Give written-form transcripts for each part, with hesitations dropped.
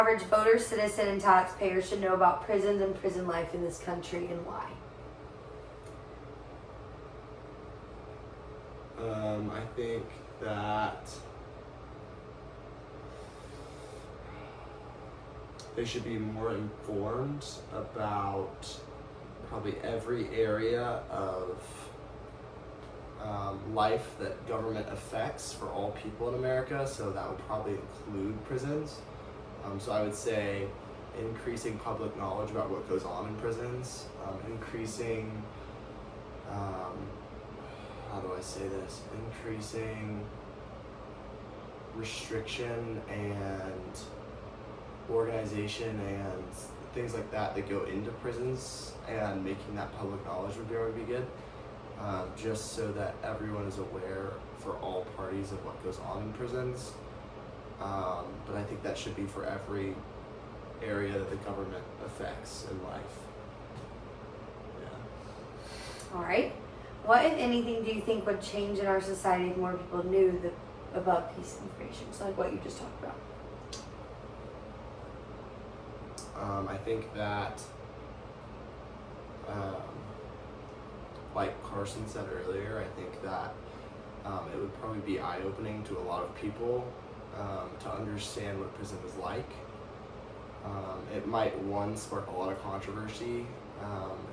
Average voter, citizen, and taxpayer should know about prisons and prison life in this country and why? I think that they should be more informed about probably every area of life that government affects for all people in America, so that would probably include prisons. So I would say increasing public knowledge about what goes on in prisons, increasing, how do I say this? Increasing restriction and organization and things like that go into prisons, and making that public knowledge would be good. Just so that everyone is aware for all parties of what goes on in prisons. But I think that should be for every area that the government affects in life. Yeah. All right. What, if anything, do you think would change in our society if more people knew the above piece of information? So like what you just talked about. I think that, like Carson said earlier, I think that it would probably be eye-opening to a lot of people to understand what prison is like. It might, spark a lot of controversy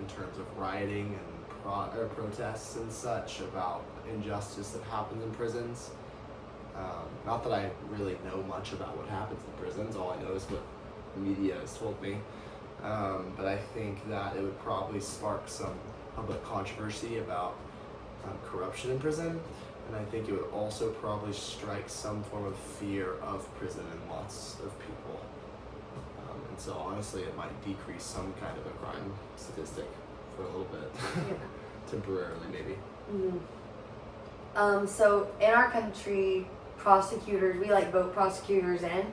in terms of rioting and protests and such about injustice that happens in prisons. Not that I really know much about what happens in prisons, all I know is what the media has told me. But I think that it would probably spark some public controversy about corruption in prison, and I think it would also probably strike some form of fear of prison in lots of people. And so honestly, it might decrease some kind of a crime statistic for a little bit, temporarily maybe. Mm-hmm. So in our country, prosecutors, we like vote prosecutors in,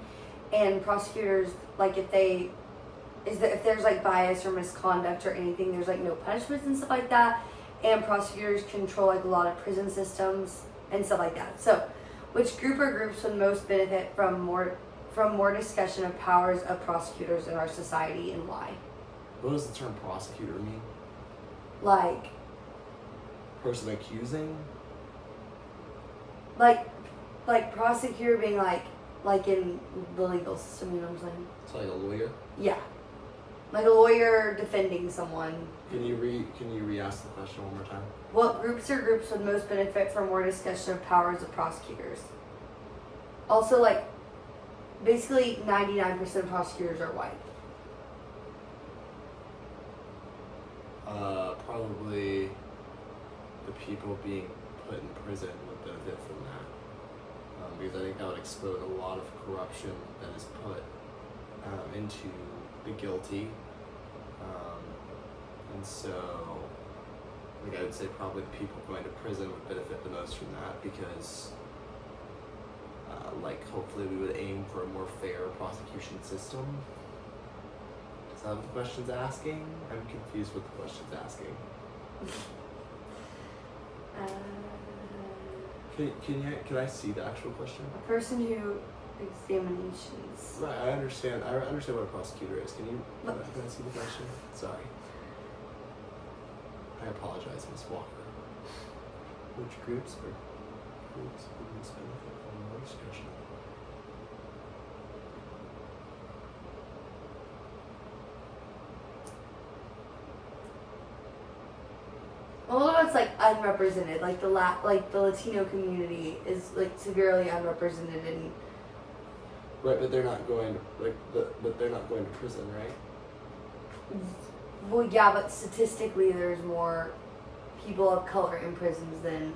and prosecutors, like if there's like bias or misconduct or anything, there's like no punishments and stuff like that, and prosecutors control like a lot of prison systems and stuff like that. So which group or groups would most benefit from more discussion of powers of prosecutors in our society and why? What does the term prosecutor mean? Like Person accusing? Like prosecutor being like in the legal system, you know what I'm saying? It's like a lawyer? Yeah. Like a lawyer defending someone. Can you re-ask the question one more time? What groups or groups would most benefit from more discussion of powers of prosecutors? Also, like, basically 99% of prosecutors are white. Probably the people being put in prison would benefit from that. Because I think that would expose a lot of corruption that is put into the guilty. And so, like I would say probably the people going to prison would benefit the most from that, because hopefully we would aim for a more fair prosecution system. Is that what the question's asking? I'm confused what the question's asking. Can I see the actual question? A person who examinations. Right, I understand what a prosecutor is. Can I see the question? Sorry. I apologize, Ms. Walker. Which groups would most benefit from more discussion? A lot of it's like unrepresented. Like the Latino community is like severely unrepresented in. Right, but they're not going to prison, right? Well, yeah, but statistically, there's more people of color in prisons than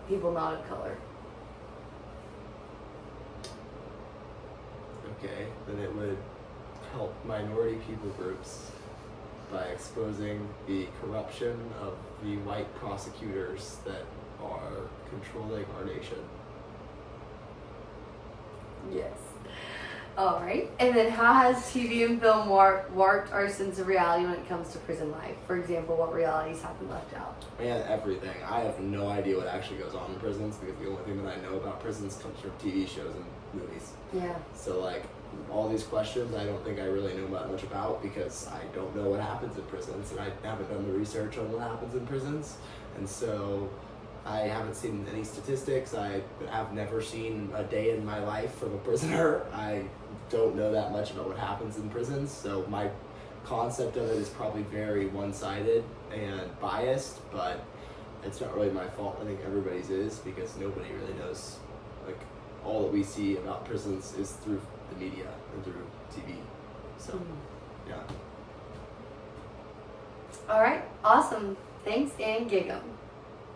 people not of color. Okay, then it would help minority people groups by exposing the corruption of the white prosecutors that are controlling our nation. Yes. All right. And then how has TV and film warped our sense of reality when it comes to prison life? For example, what realities have been left out? Man, everything. I have no idea what actually goes on in prisons, because the only thing that I know about prisons comes from TV shows and movies. Yeah. So all these questions I don't think I really know that much about, because I don't know what happens in prisons, and I haven't done the research on what happens in prisons, and so I haven't seen any statistics. I have never seen a day in my life from a prisoner. I don't know that much about what happens in prisons, so my concept of it is probably very one-sided and biased, but it's not really my fault. I think everybody's is, because nobody really knows. Like, all that we see about prisons is through the media and through TV. So, yeah. All right, awesome. Thanks, and gig 'em.